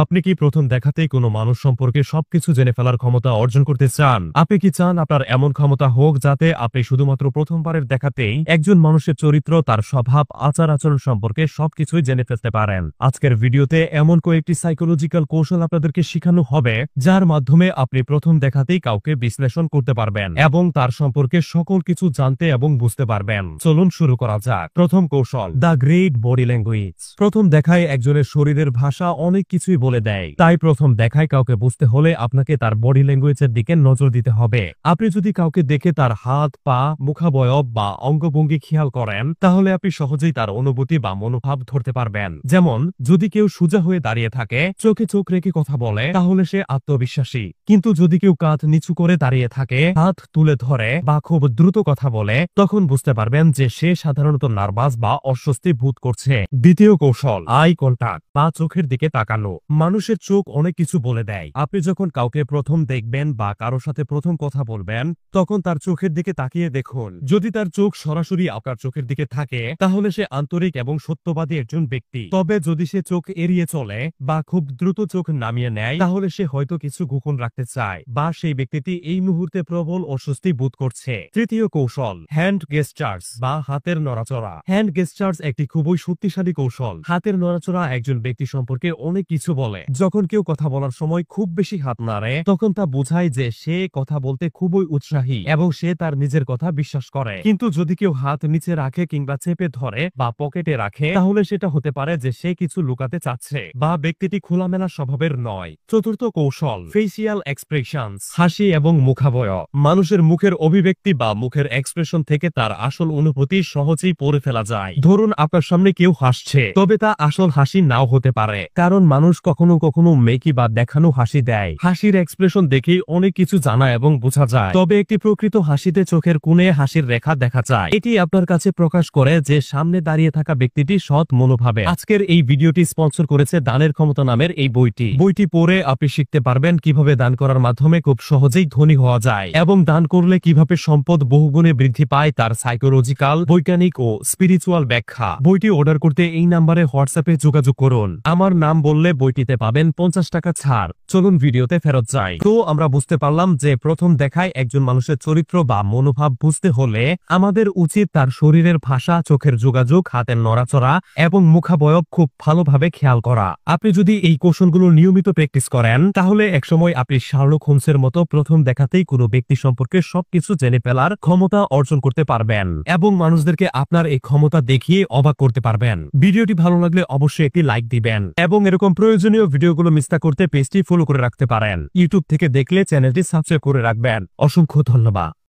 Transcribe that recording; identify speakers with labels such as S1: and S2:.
S1: আপনি কি প্রথম দেখাতেই কোনো মানুষ সম্পর্কে সবকিছু জেনে ফেলার ক্ষমতা অর্জন করতে চান? আপনি কি চান আপনার এমন ক্ষমতা হোক যাতে আপনি শুধুমাত্র প্রথমবারের দেখাতেই একজন মানুষের চরিত্র, তার স্বভাব, আচার আচরণ সম্পর্কে সবকিছুই জেনে ফেলতে পারেন? আজকের ভিডিওতে এমন কয়েকটি সাইকোলজিক্যাল কৌশল আপনাদেরকে শেখানো হবে যার মাধ্যমে আপনি প্রথম দেখাতেই কাউকে বিশ্লেষণ করতে পারবেন এবং তার সম্পর্কে সকল কিছু জানতে এবং বুঝতে পারবেন। চলুন শুরু করা যাক। প্রথম কৌশল, দ্য গ্রেট বডি ল্যাঙ্গুয়েজ। প্রথম দেখায় একজনের শরীরের ভাষা অনেক কিছুই বলে দেয়। তাই প্রথম দেখায় কাউকে বুঝতে হলে আপনাকে তার বডি ল্যাঙ্গুয়েজের দিকে নজর দিতে হবে। আপনি যদি কাউকে দেখে তার হাত, পা, মুখাবয়ব বা অঙ্গভঙ্গি খেয়াল করেন, তাহলে আপনি সহজেই তার অনুভূতি বা মনোভাব ধরতে পারবেন। যেমন, যদি কেউ সোজা হয়ে দাঁড়িয়ে থাকে, চোখে চোখ রেখে কথা বলে, তাহলে সে আত্মবিশ্বাসী। কিন্তু যদি কেউ কাঁধ নিচু করে দাঁড়িয়ে থাকে, হাত তুলে ধরে বা খুব দ্রুত কথা বলে, তখন বুঝতে পারবেন যে সে সাধারণত নার্ভাস বা অস্বস্তি বোধ করছে। দ্বিতীয় কৌশল, আই কন্টাক্ট বা চোখের দিকে তাকানো। মানুষের চোখ অনেক কিছু বলে দেয়। আপনি যখন কাউকে প্রথম দেখবেন বা কারোর সাথে প্রথম কথা বলবেন, তখন তার চোখের দিকে তাকিয়ে দেখুন। যদি তার চোখ সরাসরি আপনার চোখের দিকে থাকে, তাহলে সে আন্তরিক এবং সত্যবাদী একজন ব্যক্তি। তবে যদি সে চোখ এড়িয়ে চলে বা খুব দ্রুত চোখ নামিয়ে নেয়, তাহলে সে হয়তো কিছু গোপন রাখতে চায় বা সেই ব্যক্তিটি এই মুহূর্তে প্রবল অস্বস্তি বোধ করছে। তৃতীয় কৌশল, হ্যান্ড গেস্টার্স বা হাতের নড়াচড়া। হ্যান্ড গেস্টার্স একটি খুবই শক্তিশালী কৌশল। হাতের নড়াচড়া একজন ব্যক্তি সম্পর্কে অনেক কিছু বলে। যখন কেউ কথা বলার সময় খুব বেশি হাত নাড়ে, তখন তা বোঝায় যে সে কথা বলতে খুবই উৎসাহী এবং সে তার নিজের কথা বিশ্বাস করে। কিন্তু যদি কেউ হাত নিচে রাখে কিংবা চেপে ধরে বা পকেটে রাখে, তাহলে সেটা হতে পারে যে সে কিছু লুকাতে চাচ্ছে বা ব্যক্তিটি খোলামেলা স্বভাবের নয়। চতুর্থ কৌশল, ফেসিয়াল এক্সপ্রেশনস, হাসি এবং মুখাবয়ব। মানুষের মুখের অভিব্যক্তি বা মুখের এক্সপ্রেশন থেকে তার আসল অনুভূতি সহজেই পড়ে ফেলা যায়। ধরুন আপনার সামনে কেউ হাসছে, তবে তা আসল হাসি নাও হতে পারে, কারণ মানুষ কখনো কখনো মেকি বা দেখানো হাসি দেয়। হাসির এক্সপ্রেশন দেখেই অনেক কিছু জানা এবং বোঝা যায়। তবে একটি প্রকৃত হাসিতে চোখের কোণে হাসির রেখা দেখা যায়। এটি আপনার কাছে প্রকাশ করে যে সামনে দাঁড়িয়ে থাকা ব্যক্তিটি সৎ মনোভাবে। আজকের এই ভিডিওটি স্পন্সর করেছে দানের ক্ষমতা নামের এই বইটি। বইটি পড়ে আপনি শিখতে পারবেন কিভাবে দান করার মাধ্যমে খুব সহজেই ধনী হওয়া যায় এবং দান করলে কিভাবে সম্পদ বহুগুণে বৃদ্ধি পায় তার সাইকোলজিক্যাল, বৈজ্ঞানিক ও স্পিরিচুয়াল ব্যাখ্যা। বইটি অর্ডার করতে এই নাম্বারে হোয়াটসঅ্যাপে যোগাযোগ করুন। আমার নাম বললে বইটিতে পাবেন 50 টাকা ছাড়। চলুন ভিডিওতে ফেরত যাই। তো আমরা বুঝতে পারলাম যে প্রথম দেখায় একজন মানুষের চরিত্র বা মনোভাব বুঝতে হলে আমাদের উচিত তার শরীরের ভাষা, চোখের যোগাযোগ, হাতের নড়াচড়া এবং মুখাবয়ব খুব ভালোভাবে খেয়াল করা। আপনি যদি এই কৌশলগুলো নিয়মিত প্র্যাকটিস করেন, তাহলে একসময় আপনি শার্লক হোমসের মতো প্রথম দেখাতেই কোনো ব্যক্তি সম্পর্কে সবকিছু জেনে ফেলার ক্ষমতা অর্জন করতে পারবেন এবং মানুষদেরকে আপনার এই ক্ষমতা দেখিয়ে অবাক করতে পারবেন। ভিডিওটি ভালো লাগলে অবশ্যই একটি লাইক দিবেন এবং এরকম প্রয়োজনীয় ভিডিওগুলো মিস না করতে পেজটি ফলো করে রাখতে পারেন। ইউটিউব থেকে দেখলে চ্যানেলটি সাবস্ক্রাইব করে রাখবেন। অসংখ্য ধন্যবাদ।